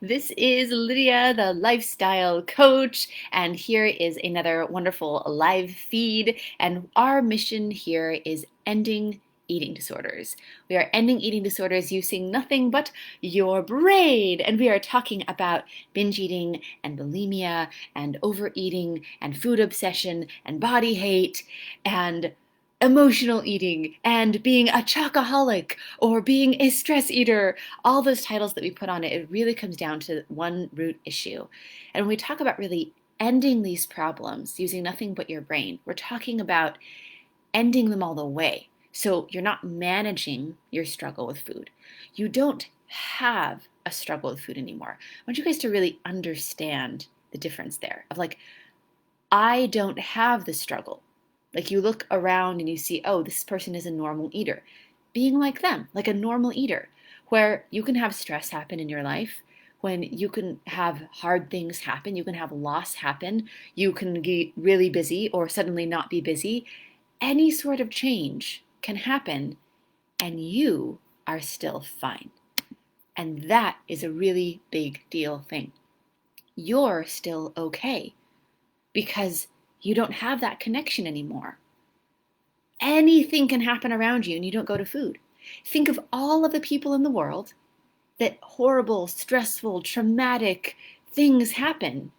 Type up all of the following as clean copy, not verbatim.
This is Lydia, the lifestyle coach, and here is another wonderful live feed. And our mission here is ending eating disorders. We are ending eating disorders using nothing but your brain. And we are talking about binge eating and bulimia and overeating and food obsession and body hate and emotional eating and being a chocoholic or being a stress eater, all those titles that we put on it, it really comes down to one root issue. And when we talk about really ending these problems using nothing but your brain, we're talking about ending them all the way. So you're not managing your struggle with food. You don't have a struggle with food anymore. I want you guys to really understand the difference there of like, I don't have the struggle. Like you look around and you see, oh, this person is a normal eater. Being like them, like a normal eater, where you can have stress happen in your life, when you can have hard things happen, you can have loss happen, you can get really busy or suddenly not be busy. Any sort of change can happen and you are still fine. And that is a really big deal thing. You're still okay because you don't have that connection anymore. Anything can happen around you and you don't go to food. Think of all of the people in the world that horrible, stressful, traumatic things happen,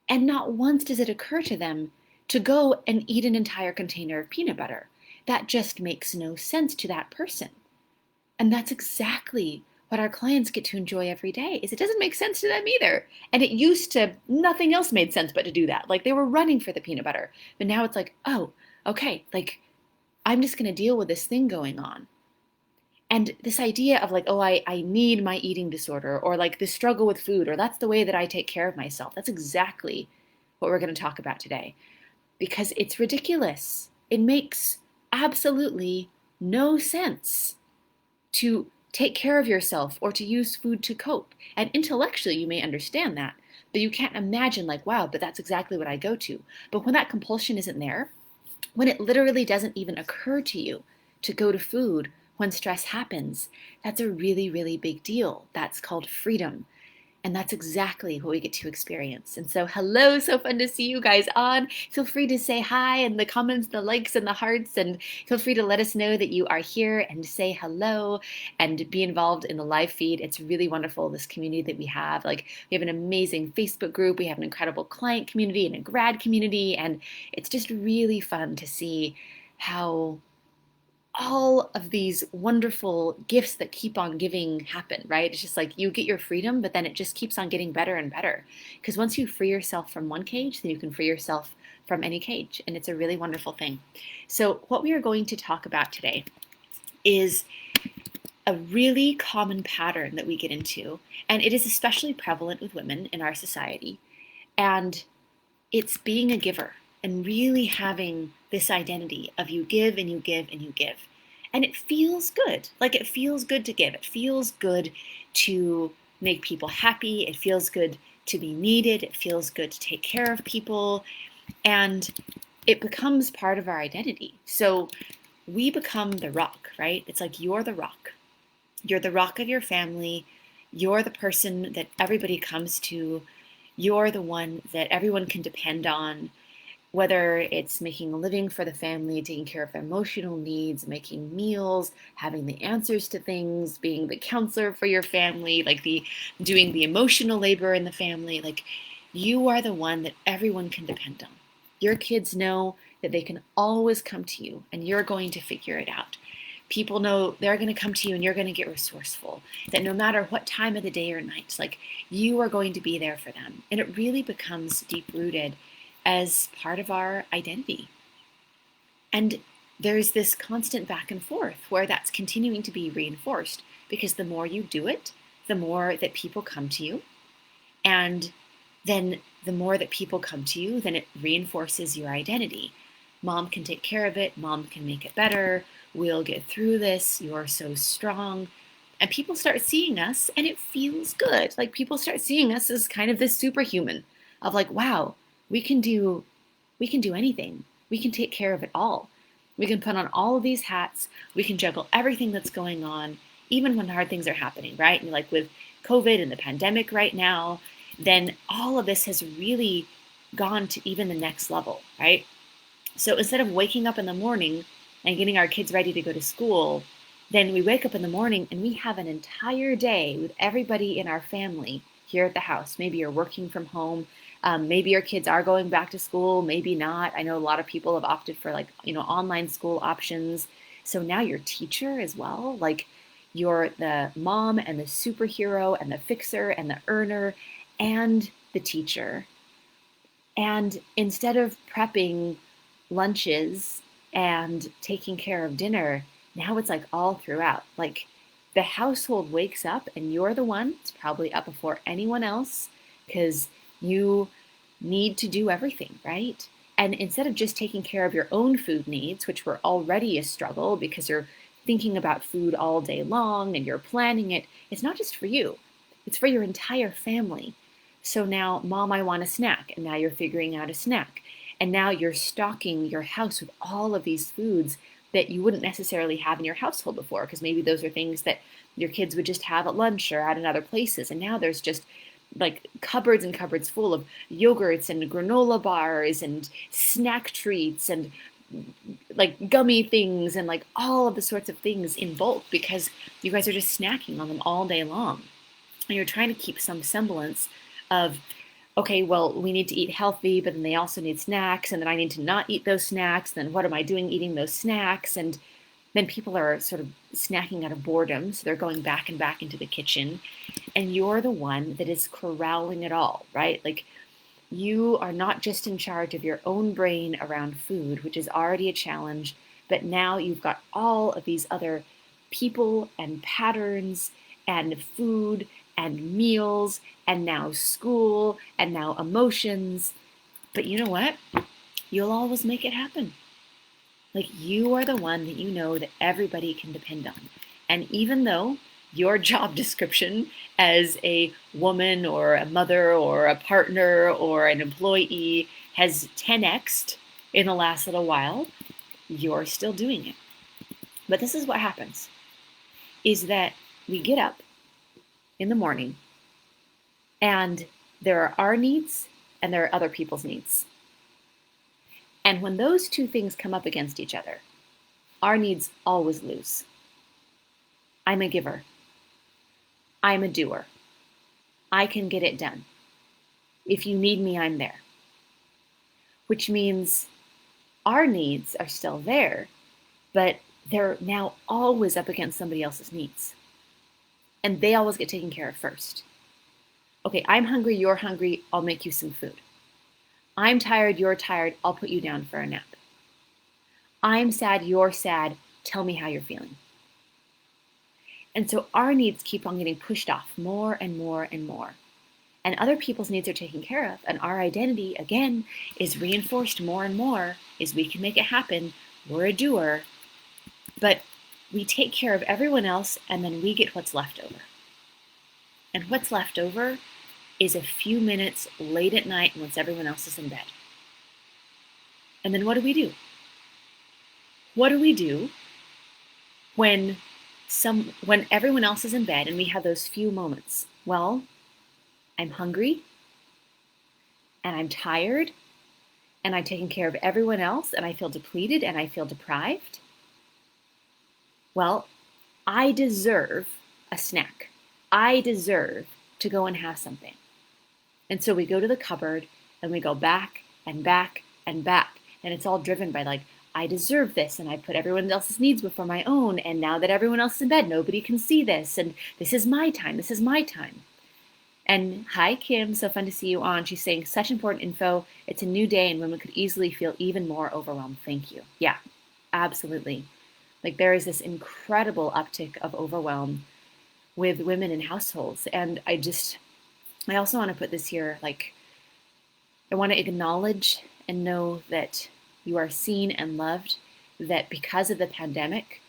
and not once does it occur to them to go and eat an entire container of peanut butter. That just makes no sense to that person. And that's exactly what our clients get to enjoy every day, is it doesn't make sense to them either. And it used to, nothing else made sense but to do that. Like they were running for the peanut butter. But now it's like, oh, okay, like I'm just going to deal with this thing going on. And this idea of like, oh, I need my eating disorder, or like the struggle with food, or that's the way that I take care of myself. That's exactly what we're going to talk about today, because it's ridiculous. It makes absolutely no sense to take care of yourself or to use food to cope. And intellectually, you may understand that, but you can't imagine like, wow, but that's exactly what I go to. But when that compulsion isn't there, when it literally doesn't even occur to you to go to food when stress happens, that's a really, really big deal. That's called freedom. And that's exactly what we get to experience. And so, hello, so fun to see you guys on. Feel free to say hi in the comments, the likes, and the hearts, and feel free to let us know that you are here and say hello and be involved in the live feed. It's really wonderful, this community that we have. Like, we have an amazing Facebook group, we have an incredible client community and a grad community, and it's just really fun to see how all of these wonderful gifts that keep on giving happen, right? It's just like you get your freedom, but then it just keeps on getting better and better. Because once you free yourself from one cage, then you can free yourself from any cage. And it's a really wonderful thing. So what we are going to talk about today is a really common pattern that we get into, and it is especially prevalent with women in our society. And it's being a giver and really having this identity of you give and you give and you give. And it feels good. Like it feels good to give. It feels good to make people happy. It feels good to be needed. It feels good to take care of people. And it becomes part of our identity. So we become the rock, right? It's like you're the rock. You're the rock of your family. You're the person that everybody comes to. You're the one that everyone can depend on, whether it's making a living for the family, taking care of their emotional needs, making meals, having the answers to things, being the counselor for your family, like doing the emotional labor in the family. Like you are the one that everyone can depend on. Your kids know that they can always come to you and you're going to figure it out. People know they're going to come to you and you're going to get resourceful, that no matter what time of the day or night, like you are going to be there for them. And it really becomes deep rooted as part of our identity. And there's this constant back and forth where that's continuing to be reinforced, because the more you do it, the more that people come to you. And then the more that people come to you, then it reinforces your identity. Mom can take care of it. Mom can make it better. We'll get through this. You're so strong. And people start seeing us and it feels good. Like people start seeing us as kind of this superhuman of like, wow, we can do anything. We can take care of it all. We can put on all of these hats. We can juggle everything that's going on, even when hard things are happening, right? And like with COVID and the pandemic right now, then all of this has really gone to even the next level, right? So instead of waking up in the morning and getting our kids ready to go to school, then we wake up in the morning and we have an entire day with everybody in our family here at the house. Maybe you're working from home. Maybe your kids are going back to school, maybe not. I know a lot of people have opted for online school options. So now your teacher as well, like you're the mom and the superhero and the fixer and the earner and the teacher. And instead of prepping lunches and taking care of dinner, now it's like all throughout. Like the household wakes up and you're the one that's probably up before anyone else because you need to do everything, right? And instead of just taking care of your own food needs, which were already a struggle because you're thinking about food all day long and you're planning it, it's not just for you, it's for your entire family. So now, mom, I want a snack. And now you're figuring out a snack. And now you're stocking your house with all of these foods that you wouldn't necessarily have in your household before, because maybe those are things that your kids would just have at lunch or out in other places. And now there's just like cupboards and cupboards full of yogurts and granola bars and snack treats and like gummy things and like all of the sorts of things in bulk because you guys are just snacking on them all day long. And you're trying to keep some semblance of, okay, well, we need to eat healthy, but then they also need snacks, and then I need to not eat those snacks. Then what am I doing eating those snacks? And then people are sort of snacking out of boredom, so they're going back and back into the kitchen, and you're the one that is corralling it all, right? Like you are not just in charge of your own brain around food, which is already a challenge, but now you've got all of these other people and patterns and food and meals and now school and now emotions. But you know what? You'll always make it happen. Like you are the one that you know that everybody can depend on. And even though your job description as a woman or a mother or a partner or an employee has 10x'd in the last little while, you're still doing it. But this is what happens, is that we get up in the morning and there are our needs and there are other people's needs. And when those two things come up against each other, our needs always lose. I'm a giver. I'm a doer. I can get it done. If you need me, I'm there. Which means our needs are still there, but they're now always up against somebody else's needs. And they always get taken care of first. Okay, I'm hungry, you're hungry, I'll make you some food. I'm tired, you're tired, I'll put you down for a nap. I'm sad, you're sad, tell me how you're feeling. And so our needs keep on getting pushed off more and more and more. And other people's needs are taken care of. And our identity, again, is reinforced more and more is we can make it happen. We're a doer. But we take care of everyone else and then we get what's left over. And what's left over is a few minutes late at night once everyone else is in bed. And then what do we do? What do we do when everyone else is in bed and we have those few moments? Well, I'm hungry and I'm tired and I'm taking care of everyone else and I feel depleted and I feel deprived. Well, I deserve a snack. I deserve to go and have something. And so we go to the cupboard and we go back and back and back. And it's all driven by like, I deserve this and I put everyone else's needs before my own. And now that everyone else is in bed, nobody can see this. And this is my time. This is my time. And hi, Kim. So fun to see you on. She's saying such important info. It's a new day and women could easily feel even more overwhelmed. Thank you. Yeah, absolutely. Like there is this incredible uptick of overwhelm with women in households. And I also want to put this here, like I want to acknowledge and know that you are seen and loved, that because of the pandemic,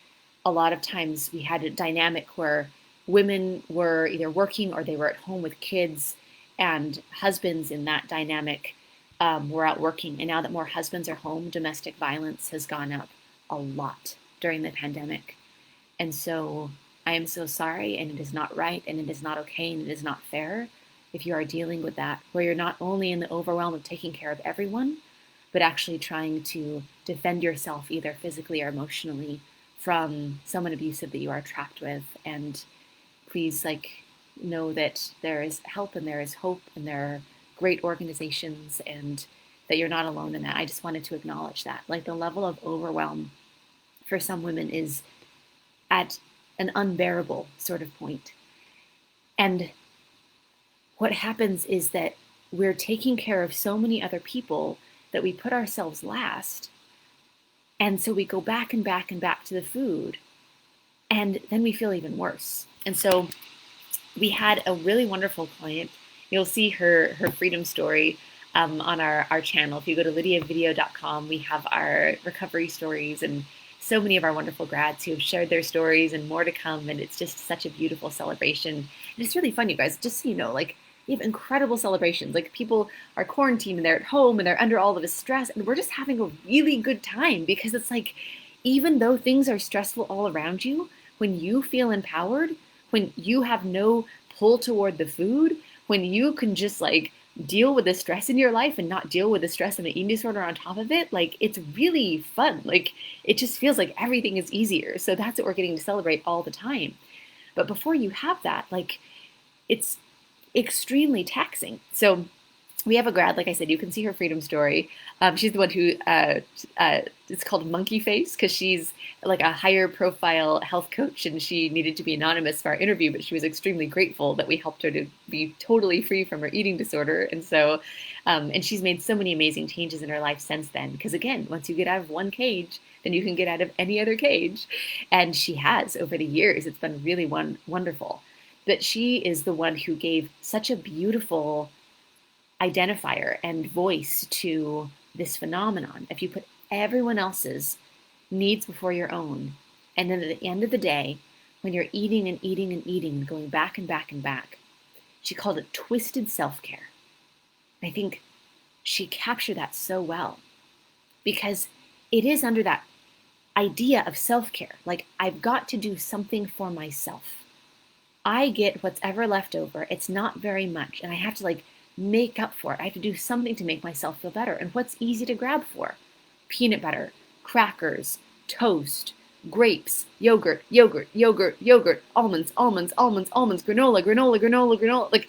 a lot of times we had a dynamic where women were either working or they were at home with kids, and husbands in that dynamic were out working. And now that more husbands are home, domestic violence has gone up a lot during the pandemic. And so I am so sorry, and it is not right, and it is not okay, and it is not fair if you are dealing with that, where you're not only in the overwhelm of taking care of everyone, but actually trying to defend yourself either physically or emotionally from someone abusive that you are trapped with. And please, know that there is help and there is hope and there are great organizations, and that you're not alone in that. I just wanted to acknowledge that. Like, the level of overwhelm for some women is at an unbearable sort of point. And what happens is that we're taking care of so many other people that we put ourselves last. And so we go back and back and back to the food, and then we feel even worse. And so we had a really wonderful client. You'll see her freedom story on our channel. If you go to lydiavideo.com, we have our recovery stories and so many of our wonderful grads who have shared their stories and more to come. And it's just such a beautiful celebration. And it's really fun, you guys, just so you know, like, we have incredible celebrations. Like, people are quarantined and they're at home and they're under all of this stress, and we're just having a really good time, because it's like, even though things are stressful all around you, when you feel empowered, when you have no pull toward the food, when you can just like deal with the stress in your life and not deal with the stress of an eating disorder on top of it, like, it's really fun. Like, it just feels like everything is easier. So that's what we're getting to celebrate all the time. But before you have that, like, it's extremely taxing. So we have a grad, like I said, you can see her freedom story. She's the one who, it's called Monkey Face, because she's like a higher profile health coach, and she needed to be anonymous for our interview, but she was extremely grateful that we helped her to be totally free from her eating disorder. And so, and she's made so many amazing changes in her life since then, because again, once you get out of one cage, then you can get out of any other cage. And she has over the years. It's been really wonderful. But she is the one who gave such a beautiful identifier and voice to this phenomenon. If you put everyone else's needs before your own, and then at the end of the day, when you're eating and eating and eating and going back and back and back, she called it twisted self-care. I think she captured that so well, because it is under that idea of self-care. Like, I've got to do something for myself. I get what's ever left over. It's not very much, and I have to like make up for it. I have to do something to make myself feel better. And what's easy to grab for? Peanut butter, crackers, toast, grapes, yogurt, yogurt, yogurt, yogurt, almonds, almonds, almonds, almonds, granola, granola, granola, granola, like,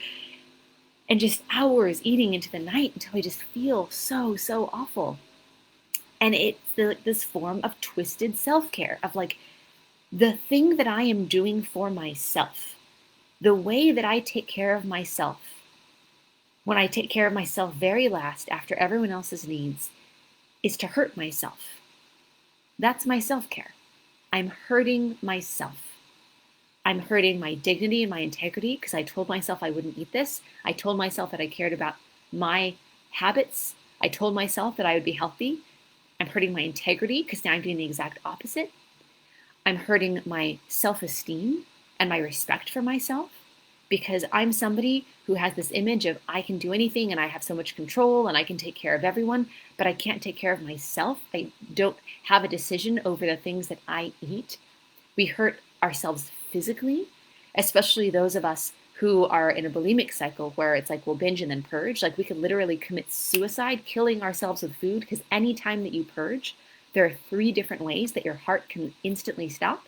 and just hours eating into the night until I just feel so awful. And it's this form of twisted self-care, of like, the thing that I am doing for myself, the way that I take care of myself, when I take care of myself very last after everyone else's needs, is to hurt myself. That's my self-care. I'm hurting myself. I'm hurting my dignity and my integrity, because I told myself I wouldn't eat this. I told myself that I cared about my habits. I told myself that I would be healthy. I'm hurting my integrity, because now I'm doing the exact opposite. I'm hurting my self-esteem and my respect for myself, because I'm somebody who has this image of I can do anything and I have so much control and I can take care of everyone, but I can't take care of myself. I don't have a decision over the things that I eat. We hurt ourselves physically, especially those of us who are in a bulimic cycle where it's like we'll binge and then purge. Like, we could literally commit suicide, killing ourselves with food, because any time that you purge, there are 3 different ways that your heart can instantly stop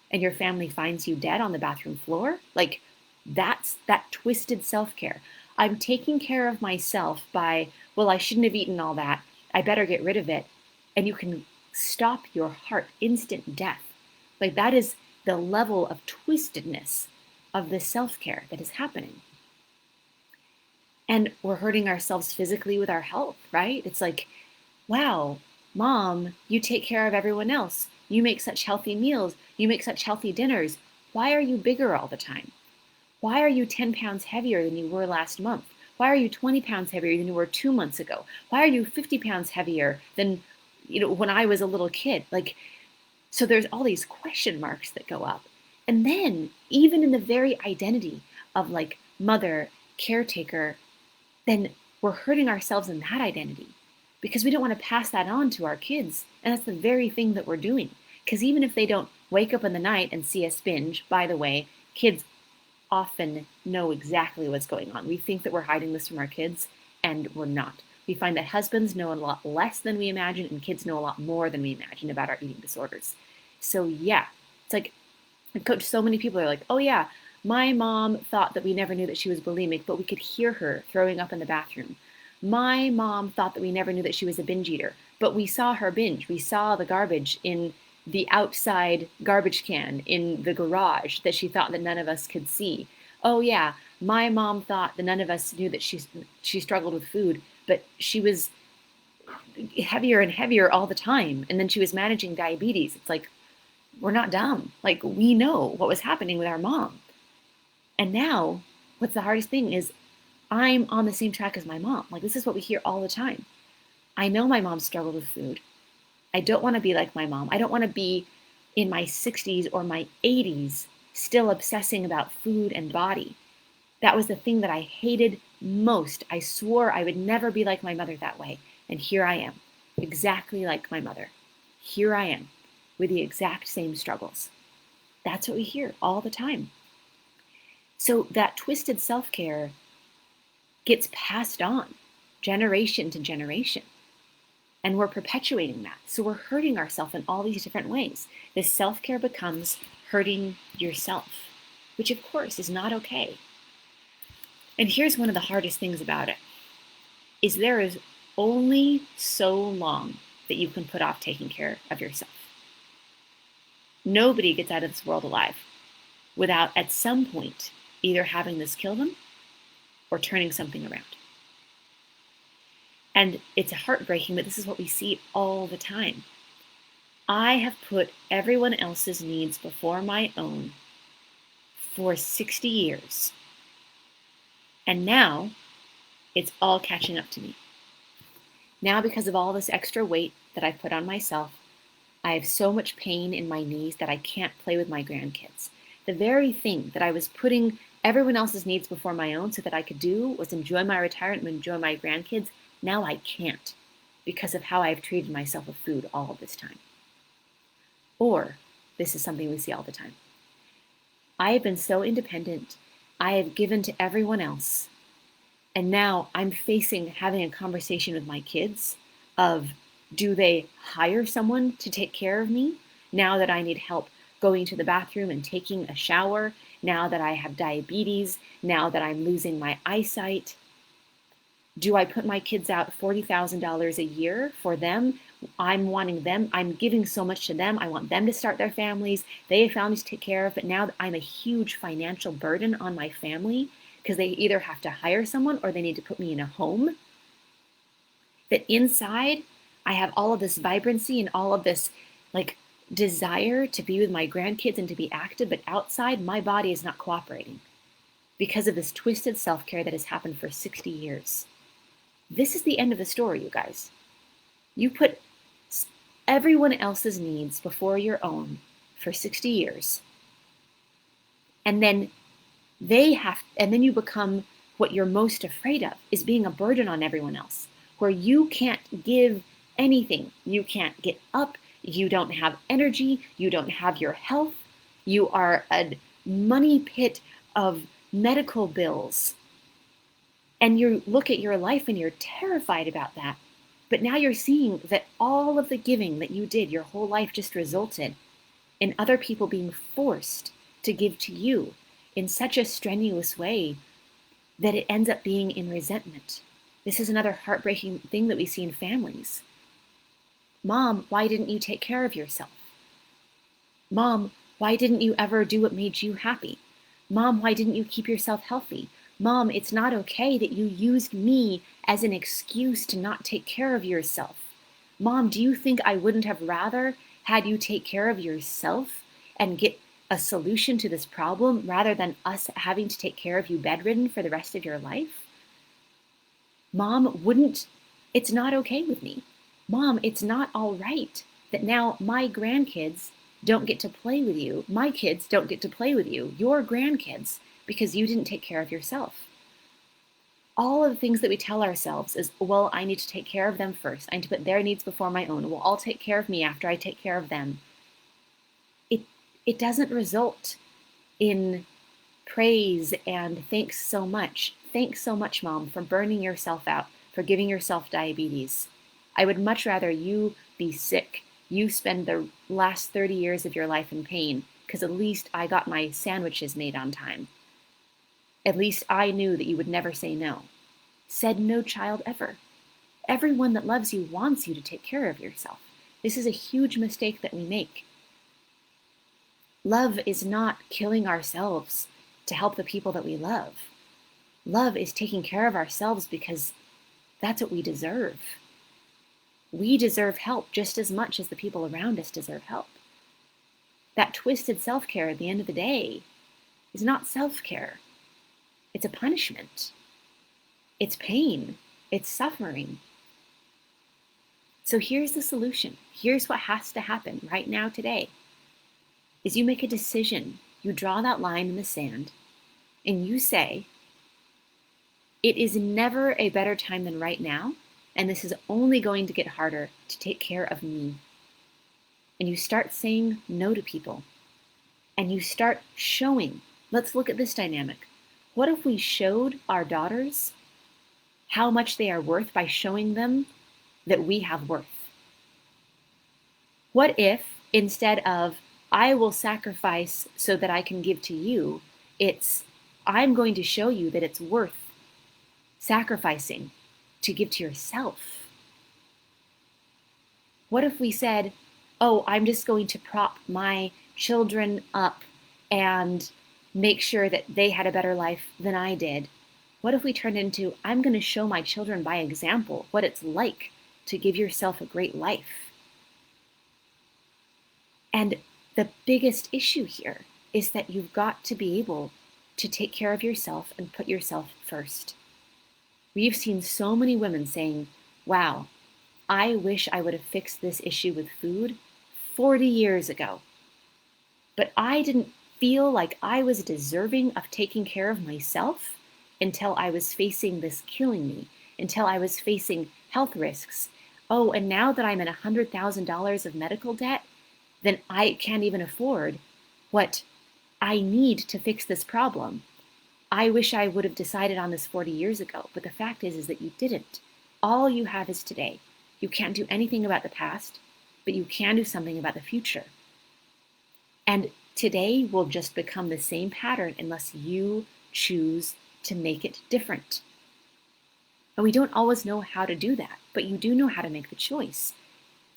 and your family finds you dead on the bathroom floor. Like, that's that twisted self-care. I'm taking care of myself by, well, I shouldn't have eaten all that. I better get rid of it. And you can stop your heart, instant death. Like, that is the level of twistedness of the self-care that is happening. And we're hurting ourselves physically with our health, right? It's like, wow, Mom, you take care of everyone else. You make such healthy meals. You make such healthy dinners. Why are you bigger all the time? Why are you 10 pounds heavier than you were last month? Why are you 20 pounds heavier than you were 2 months ago? Why are you 50 pounds heavier than, when I was a little kid? Like, so there's all these question marks that go up. And then even in the very identity of like mother, caretaker, then we're hurting ourselves in that identity, because we don't want to pass that on to our kids. And that's the very thing that we're doing. Because even if they don't wake up in the night and see us binge. By the way, kids often know exactly what's going on. We think that we're hiding this from our kids, and we're not. We find that husbands know a lot less than we imagine, and kids know a lot more than we imagine about our eating disorders. So yeah, it's like, I've coached so many people who are like, oh yeah, my mom thought that we never knew that she was bulimic, but we could hear her throwing up in the bathroom. My mom thought that we never knew that she was a binge eater, but we saw her binge. We saw the garbage in the outside garbage can in the garage that she thought that none of us could see. Oh yeah, my mom thought that none of us knew that she struggled with food, but she was heavier and heavier all the time, and then she was managing diabetes. It's like, we're not dumb. Like, we know what was happening with our mom. And now, what's the hardest thing is I'm on the same track as my mom. Like, this is what we hear all the time. I know my mom struggled with food. I don't want to be like my mom. I don't want to be in my 60s or my 80s still obsessing about food and body. That was the thing that I hated most. I swore I would never be like my mother that way. And here I am, exactly like my mother. Here I am with the exact same struggles. That's what we hear all the time. So that twisted self-care gets passed on generation to generation. And we're perpetuating that. So we're hurting ourselves in all these different ways. This self-care becomes hurting yourself, which of course is not okay. And here's one of the hardest things about it, is there is only so long that you can put off taking care of yourself. Nobody gets out of this world alive without at some point either having this kill them or turning something around. And it's heartbreaking, but this is what we see all the time. I have put everyone else's needs before my own for 60 years. And now it's all catching up to me. Now, because of all this extra weight that I've put on myself, I have so much pain in my knees that I can't play with my grandkids. The very thing that I was putting everyone else's needs before my own so that I could do was enjoy my retirement and enjoy my grandkids. Now I can't because of how I've treated myself with food all of this time. Or, this is something we see all the time. I have been so independent. I have given to everyone else. And now I'm facing having a conversation with my kids of, do they hire someone to take care of me now that I need help going to the bathroom and taking a shower, now that I have diabetes, now that I'm losing my eyesight? Do I put my kids out $40,000 a year for them? I'm wanting them. I'm giving so much to them. I want them to start their families. They have families to take care of, but now I'm a huge financial burden on my family because they either have to hire someone or they need to put me in a home. That inside, I have all of this vibrancy and all of this like desire to be with my grandkids and to be active, but outside, my body is not cooperating because of this twisted self-care that has happened for 60 years. This is the end of the story, you guys. You put everyone else's needs before your own for 60 years. And then you become what you're most afraid of, is being a burden on everyone else, where you can't give anything. You can't get up. You don't have energy. You don't have your health. You are a money pit of medical bills. And you look at your life and you're terrified about that. But now you're seeing that all of the giving that you did your whole life just resulted in other people being forced to give to you in such a strenuous way that it ends up being in resentment. This is another heartbreaking thing that we see in families. Mom, why didn't you take care of yourself? Mom, why didn't you ever do what made you happy? Mom, why didn't you keep yourself healthy? Mom, it's not okay that you used me as an excuse to not take care of yourself. Mom, do you think I wouldn't have rather had you take care of yourself and get a solution to this problem rather than us having to take care of you bedridden for the rest of your life? Mom, it's not okay with me. Mom, it's not all right that now my grandkids don't get to play with you. My kids don't get to play with you, your grandkids, because you didn't take care of yourself. All of the things that we tell ourselves is, well, I need to take care of them first. I need to put their needs before my own. Well, I'll take care of me after I take care of them. it doesn't result in praise and thanks so much. Thanks so much, Mom, for burning yourself out, for giving yourself diabetes. I would much rather you be sick, you spend the last 30 years of your life in pain, because at least I got my sandwiches made on time. At least I knew that you would never say no. Said no child ever. Everyone that loves you wants you to take care of yourself. This is a huge mistake that we make. Love is not killing ourselves to help the people that we love. Love is taking care of ourselves because that's what we deserve. We deserve help just as much as the people around us deserve help. That twisted self-care at the end of the day is not self-care. It's a punishment. It's pain. It's suffering. So here's the solution. Here's what has to happen right now today. Is you make a decision. You draw that line in the sand and you say, it is never a better time than right now, and this is only going to get harder to take care of me. And you start saying no to people. And you start showing. Let's look at this dynamic. What if we showed our daughters how much they are worth by showing them that we have worth? What if instead of, I will sacrifice so that I can give to you, it's, I'm going to show you that it's worth sacrificing to give to yourself? What if we said, oh, I'm just going to prop my children up and make sure that they had a better life than I did? What if we turned into, I'm going to show my children by example what it's like to give yourself a great life? And the biggest issue here is that you've got to be able to take care of yourself and put yourself first. We've seen so many women saying, wow, I wish I would have fixed this issue with food 40 years ago. But I didn't feel like I was deserving of taking care of myself until I was facing this killing me, until I was facing health risks. Oh, and now that I'm in $100,000 of medical debt, then I can't even afford what I need to fix this problem. I wish I would have decided on this 40 years ago, but the fact is that you didn't. All you have is today. You can't do anything about the past, but you can do something about the future. And today will just become the same pattern unless you choose to make it different. And we don't always know how to do that, but you do know how to make the choice.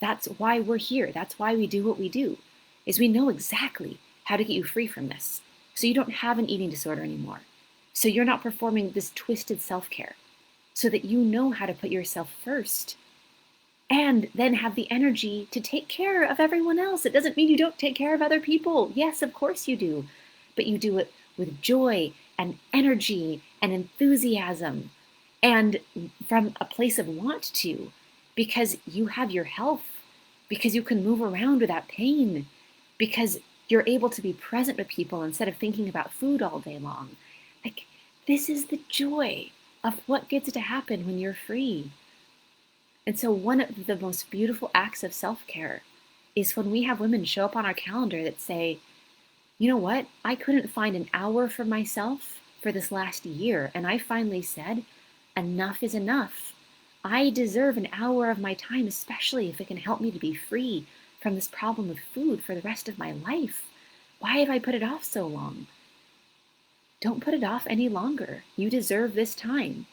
That's why we're here. That's why we do what we do, is we know exactly how to get you free from this. So you don't have an eating disorder anymore. So you're not performing this twisted self-care, so that you know how to put yourself first and then have the energy to take care of everyone else. It doesn't mean you don't take care of other people. Yes, of course you do, but you do it with joy and energy and enthusiasm and from a place of want to, because you have your health, because you can move around without pain, because you're able to be present with people instead of thinking about food all day long. Like, this is the joy of what gets to happen when you're free. And so one of the most beautiful acts of self-care is when we have women show up on our calendar that say, you know what? I couldn't find an hour for myself for this last year. And I finally said, enough is enough. I deserve an hour of my time, especially if it can help me to be free from this problem of food for the rest of my life. Why have I put it off so long? Don't put it off any longer. You deserve this time.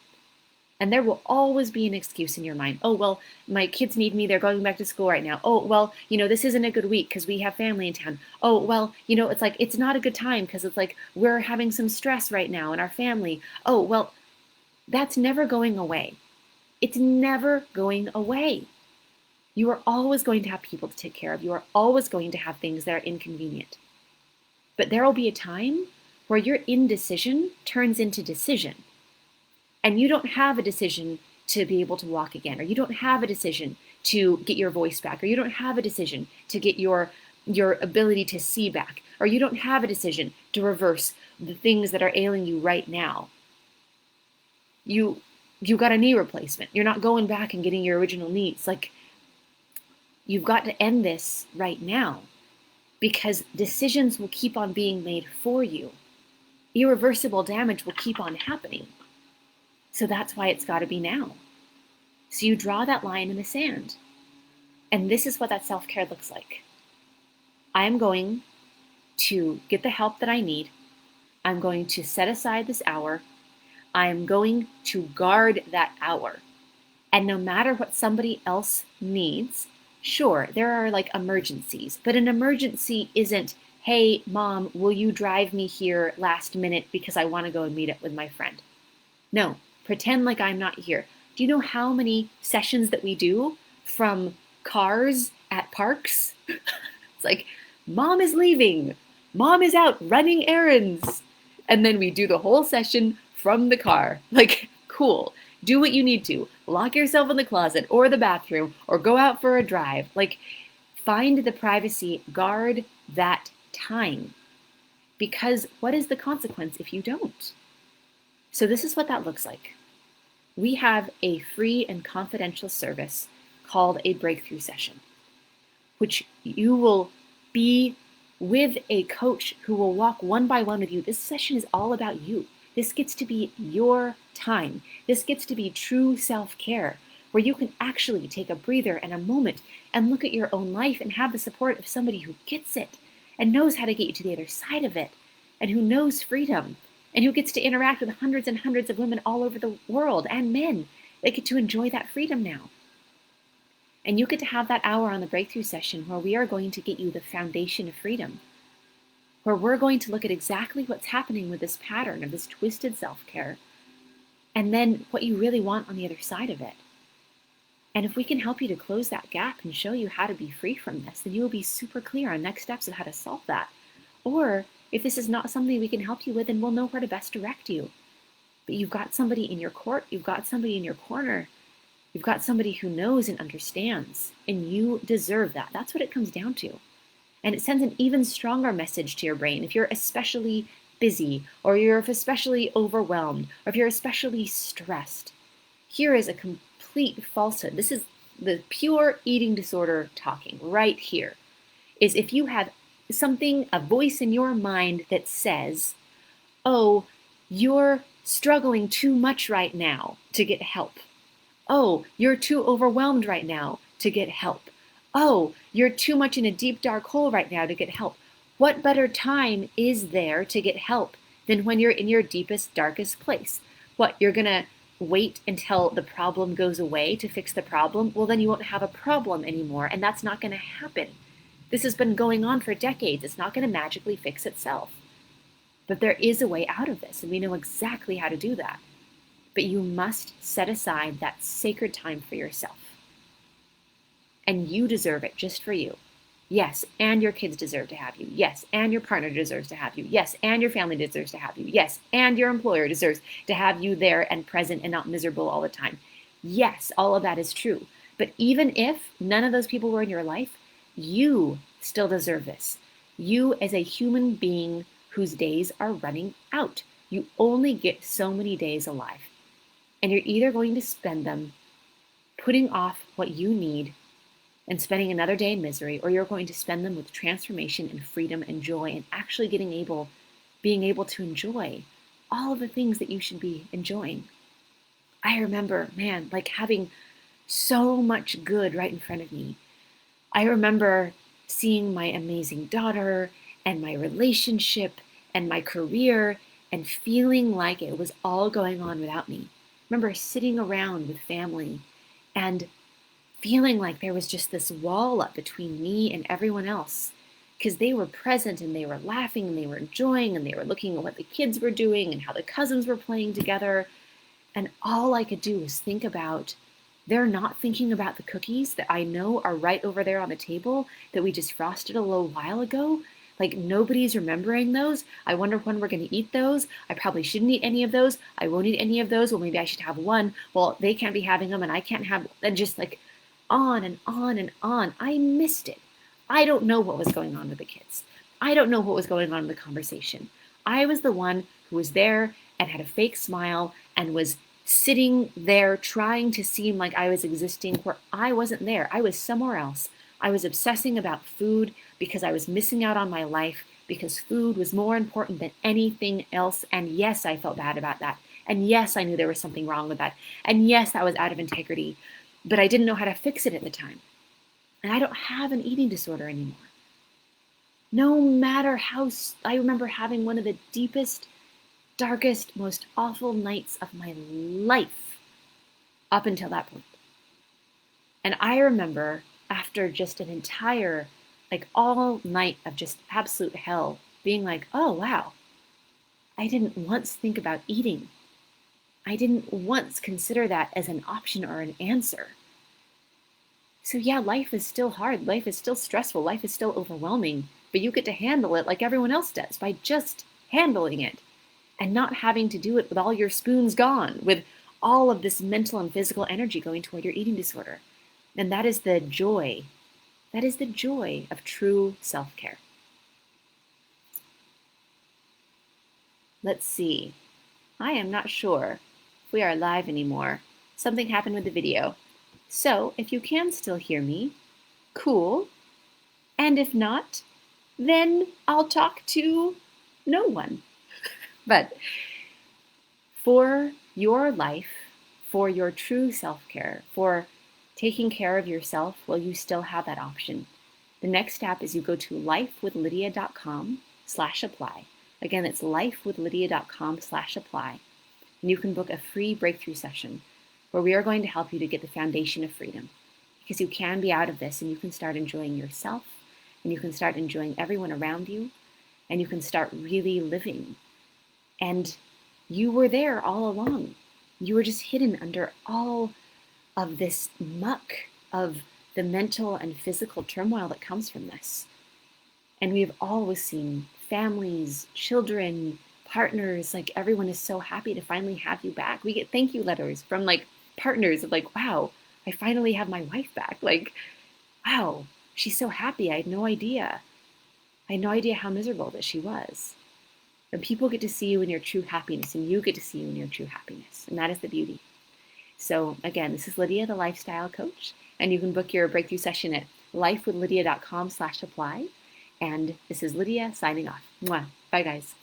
And there will always be an excuse in your mind. Oh, well, my kids need me. They're going back to school right now. Oh, well, this isn't a good week because we have family in town. Oh, well, it's like, it's not a good time because it's like we're having some stress right now in our family. Oh, well, that's never going away. It's never going away. You are always going to have people to take care of. You are always going to have things that are inconvenient. But there will be a time where your indecision turns into decision. And you don't have a decision to be able to walk again, or you don't have a decision to get your voice back, or you don't have a decision to get your ability to see back, or you don't have a decision to reverse the things that are ailing you right now. You got a knee replacement. You're not going back and getting your original knees. Like, you've got to end this right now. because decisions will keep on being made for you. Irreversible damage will keep on happening. So that's why it's got to be now. So you draw that line in the sand. And this is what that self-care looks like. I am going to get the help that I need. I'm going to set aside this hour. I am going to guard that hour. And no matter what somebody else needs, sure, there are like emergencies, but an emergency isn't, hey, mom, will you drive me here last minute because I want to go and meet up with my friend? No, pretend like I'm not here. Do you know how many sessions that we do from cars at parks? It's like, mom is leaving. Mom is out running errands. And then we do the whole session from the car. Like, cool. Do what you need to. Lock yourself in the closet or the bathroom or go out for a drive. Like, find the privacy, guard that time. Because what is the consequence if you don't? So this is what that looks like. We have a free and confidential service called a breakthrough session, which you will be with a coach who will walk one by one with you. This session is all about you. This gets to be your time. This gets to be true self-care, where you can actually take a breather and a moment and look at your own life and have the support of somebody who gets it and knows how to get you to the other side of it and who knows freedom and who gets to interact with hundreds and hundreds of women all over the world and men that get to enjoy that freedom now. And you get to have that hour on the breakthrough session where we are going to get you the foundation of freedom, where we're going to look at exactly what's happening with this pattern of this twisted self-care, and then what you really want on the other side of it. And if we can help you to close that gap and show you how to be free from this, then you will be super clear on next steps of how to solve that. Or if this is not something we can help you with, then we'll know where to best direct you. But you've got somebody in your court, you've got somebody in your corner, you've got somebody who knows and understands, and you deserve that. That's what it comes down to. And it sends an even stronger message to your brain if you're especially busy, or you're especially overwhelmed, or if you're especially stressed. Here is a complete falsehood. This is the pure eating disorder talking right here. Is if you have something, a voice in your mind that says, oh, you're struggling too much right now to get help. Oh, you're too overwhelmed right now to get help. Oh, you're too much in a deep, dark hole right now to get help. What better time is there to get help than when you're in your deepest, darkest place? What, you're going to wait until the problem goes away to fix the problem? Well, then you won't have a problem anymore, and that's not going to happen. This has been going on for decades. It's not going to magically fix itself. But there is a way out of this, and we know exactly how to do that. But you must set aside that sacred time for yourself. And you deserve it just for you. Yes, and your kids deserve to have you. Yes, and your partner deserves to have you. Yes, and your family deserves to have you. Yes, and your employer deserves to have you there and present and not miserable all the time. Yes, all of that is true. But even if none of those people were in your life, you still deserve this. You as a human being whose days are running out. You only get so many days alive. And you're either going to spend them putting off what you need and spending another day in misery, or you're going to spend them with transformation and freedom and joy and actually being able to enjoy all of the things that you should be enjoying. I remember, man, like having so much good right in front of me. I remember seeing my amazing daughter and my relationship and my career and feeling like it was all going on without me. I remember sitting around with family and feeling like there was just this wall up between me and everyone else, because they were present and they were laughing and they were enjoying and they were looking at what the kids were doing and how the cousins were playing together. And all I could do was think about, they're not thinking about the cookies that I know are right over there on the table that we just frosted a little while ago. Like, nobody's remembering those. I wonder when we're going to eat those. I probably shouldn't eat any of those. I won't eat any of those. Well, maybe I should have one. Well, they can't be having them and I can't have, and just like on and on and on. I missed it. I don't know what was going on with the kids. I don't know what was going on in the conversation. I was the one who was there and had a fake smile and was sitting there trying to seem like I was existing where I wasn't there. I was somewhere else. I was obsessing about food because I was missing out on my life, because food was more important than anything else. And yes, I felt bad about that. And yes, I knew there was something wrong with that. And yes, that was out of integrity, but I didn't know how to fix it at the time. And I don't have an eating disorder anymore. No matter how, I remember having one of the deepest, darkest, most awful nights of my life up until that point. And I remember after just an entire, like all night of just absolute hell, being like, oh, wow, I didn't once think about eating. I didn't once consider that as an option or an answer. So yeah, life is still hard. Life is still stressful. Life is still overwhelming, but you get to handle it like everyone else does by just handling it and not having to do it with all your spoons gone, with all of this mental and physical energy going toward your eating disorder. And that is the joy. That is the joy of true self-care. Let's see. I am not sure if we are live anymore. Something happened with the video. So if you can still hear me, cool. And if not, then I'll talk to no one. But for your life, for your true self-care, for taking care of yourself, well, you still have that option. The next step is you go to lifewithlydia.com/apply. Again, it's lifewithlydia.com/apply. And you can book a free breakthrough session where we are going to help you to get the foundation of freedom. Because you can be out of this and you can start enjoying yourself and you can start enjoying everyone around you and you can start really living. And you were there all along. You were just hidden under all of this muck of the mental and physical turmoil that comes from this. And we've always seen families, children, partners, like everyone is so happy to finally have you back. We get thank you letters from like partners of like, wow, I finally have my wife back. Like, wow, she's so happy. I had no idea. I had no idea how miserable that she was. And people get to see you in your true happiness and you get to see you in your true happiness. And that is the beauty. So again, this is Lydia, the lifestyle coach, and you can book your breakthrough session at lifewithlydia.com/apply. And this is Lydia signing off. Mwah. Bye guys.